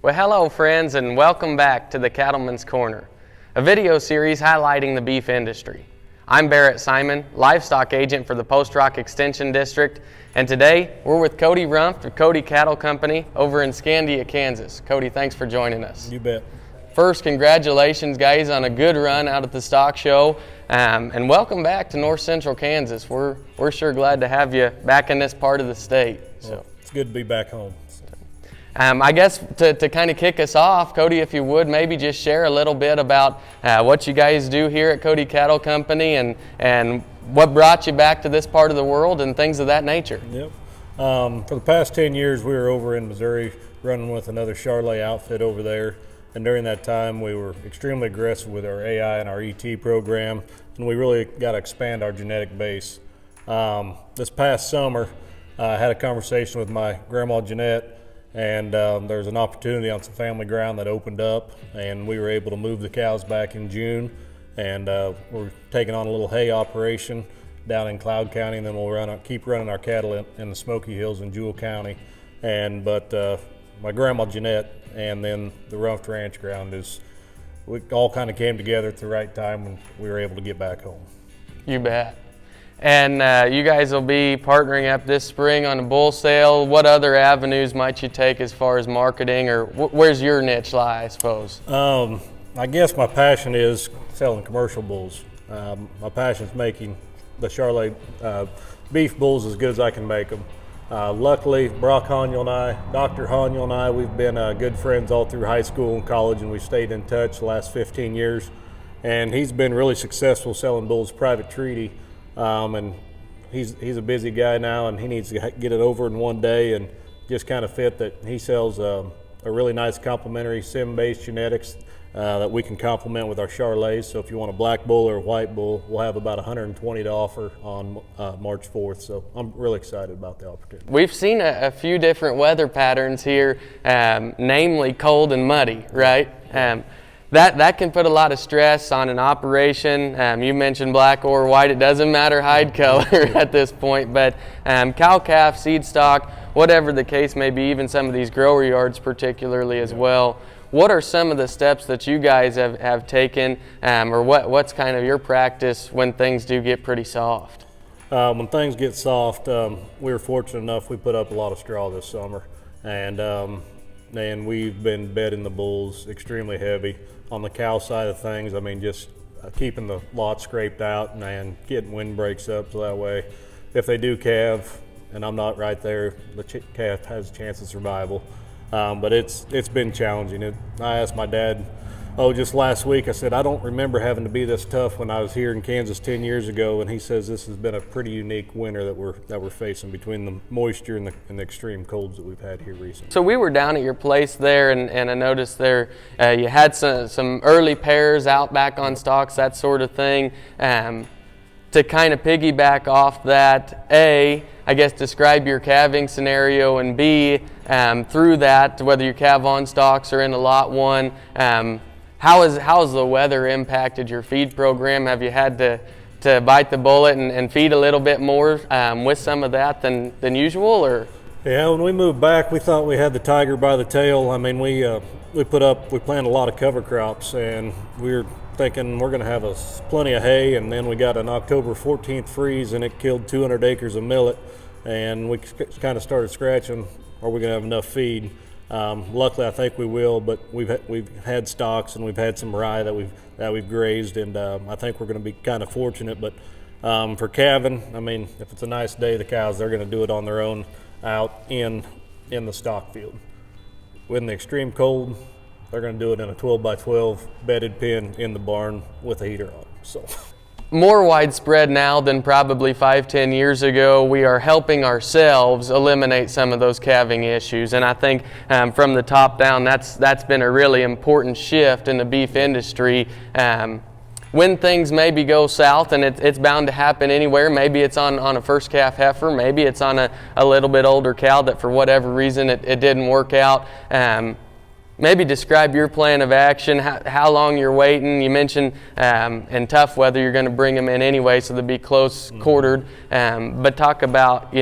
Well, hello friends, and welcome back to the Cattlemen's Corner, a video series highlighting the beef industry. I'm Barrett Simon, Livestock Agent for the Post Rock Extension District, and today we're with Cody Runft of Cody Cattle Company over in Scandia, Kansas. Cody, thanks for joining us. You bet. First, congratulations guys on a good run out at the stock show, and welcome back to North Central Kansas. We're sure glad to have you back in this part of the state. Well, it's good to be back home. I guess to kind of kick us off, Cody, if you would, maybe just share a little bit about what you guys do here at Cody Cattle Company and what brought you back to this part of the world and things of that nature. Yep. For the past 10 years, we were over in Missouri running with another Charolais outfit over there. And during that time, we were extremely aggressive with our AI and our ET program, and we really got to expand our genetic base. This past summer, I had a conversation with my grandma Jeanette, and there's an opportunity on some family ground that opened up, and we were able to move the cows back in June, and we're taking on a little hay operation down in Cloud County, and then we'll keep running our cattle in the Smoky Hills in Jewell County. But my grandma Jeanette and then the Runft Ranch ground we all kind of came together at the right time when we were able to get back home. You bet. And you guys will be partnering up this spring on a bull sale. What other avenues might you take as far as marketing, or where's your niche lie, I suppose? I guess my passion is selling commercial bulls. My passion is making the Charolais beef bulls as good as I can make them. Luckily, Brock Haniel and I, Dr. Haniel and I, we've been good friends all through high school and college, and we've stayed in touch the last 15 years. And he's been really successful selling bulls private treaty. And he's a busy guy now, and he needs to get it over in one day, and just kind of fit that he sells a really nice complementary sim-based genetics that we can complement with our Charolais. So if you want a black bull or a white bull, we'll have about 120 to offer on March 4th. So I'm really excited about the opportunity. We've seen a few different weather patterns here, namely cold and muddy, right? That can put a lot of stress on an operation. You mentioned black or white. It doesn't matter hide color at this point, but cow, calf, seed stock, whatever the case may be, even some of these grower yards particularly as well. What are some of the steps that you guys have taken, or what's kind of your practice when things do get pretty soft? When things get soft, we were fortunate enough we put up a lot of straw this summer, and we've been bedding the bulls extremely heavy. On the cow side of things, I mean, just keeping the lot scraped out and getting windbreaks up, so that way if they do calve and I'm not right there, the calf has a chance of survival. But it's been challenging. I asked my dad, just last week, I said, I don't remember having to be this tough when I was here in Kansas 10 years ago, and he says this has been a pretty unique winter that we're facing between the moisture and the extreme colds that we've had here recently. So we were down at your place there, and I noticed there you had some early pairs out back on stocks, that sort of thing. To kind of piggyback off that, A, I guess describe your calving scenario, and B, through that, whether you calve on stocks or in a lot one, how has the weather impacted your feed program? Have you had to bite the bullet and feed a little bit more with some of that than usual, or? Yeah, when we moved back, we thought we had the tiger by the tail. I mean, we planted a lot of cover crops, and we were thinking we're going to have plenty of hay, and then we got an October 14th freeze, and it killed 200 acres of millet, and we kind of started scratching, are we going to have enough feed? Luckily, I think we will, but we've had stocks and we've had some rye that we've grazed, and I think we're going to be kind of fortunate. But for calving, I mean, if it's a nice day, the cows, they're going to do it on their own out in the stock field. When the extreme cold, they're going to do it in a 12 by 12 bedded pen in the barn with a heater on. So. More widespread now than probably 5-10 years ago. We are helping ourselves eliminate some of those calving issues, and I think from the top down that's been a really important shift in the beef industry. When things maybe go south, and it's bound to happen anywhere, maybe it's on a first calf heifer, maybe it's on a little bit older cow that for whatever reason it didn't work out. Maybe describe your plan of action, how long you're waiting. You mentioned in tough weather you're going to bring them in anyway, so they'll be close quartered. But talk about,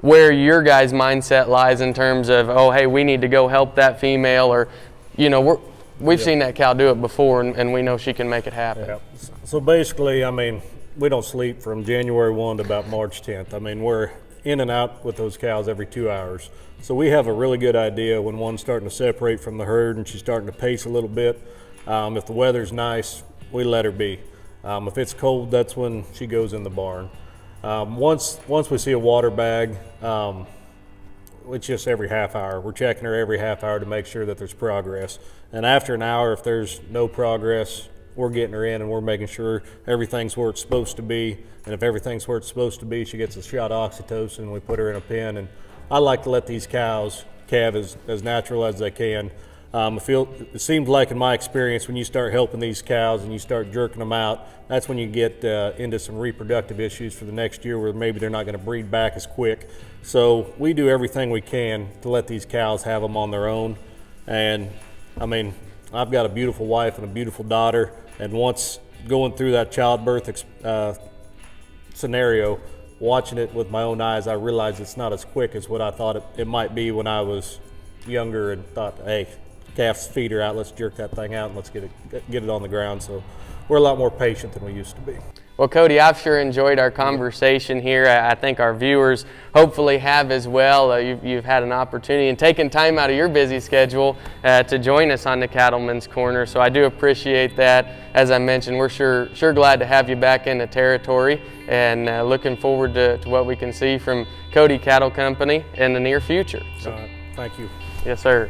where your guys' mindset lies in terms of, oh, hey, we need to go help that female, or, you know, we've seen that cow do it before, and we know she can make it happen. Yeah. So basically, I mean, we don't sleep from January 1 to about March 10th. I mean, we're in and out with those cows every 2 hours. So we have a really good idea when one's starting to separate from the herd and she's starting to pace a little bit. If the weather's nice, we let her be. If it's cold, that's when she goes in the barn. Once we see a water bag, it's just every half hour. We're checking her every half hour to make sure that there's progress. And after an hour, if there's no progress, we're getting her in and we're making sure everything's where it's supposed to be. And if everything's where it's supposed to be, she gets a shot of oxytocin, we put her in a pen. And I like to let these cows calve as natural as they can. It seems like in my experience, when you start helping these cows and you start jerking them out, that's when you get into some reproductive issues for the next year where maybe they're not going to breed back as quick. So we do everything we can to let these cows have them on their own. And I mean, I've got a beautiful wife and a beautiful daughter, and once going through that childbirth scenario, watching it with my own eyes, I realized it's not as quick as what I thought it might be when I was younger and thought, hey, calf's feet are out, let's jerk that thing out and let's get it on the ground. So we're a lot more patient than we used to be. Well, Cody, I've sure enjoyed our conversation here. I think our viewers hopefully have as well. You've had an opportunity and taken time out of your busy schedule to join us on the Cattlemen's Corner. So I do appreciate that. As I mentioned, we're sure glad to have you back in the territory, and looking forward to what we can see from Cody Cattle Company in the near future. So, thank you. Yes, sir.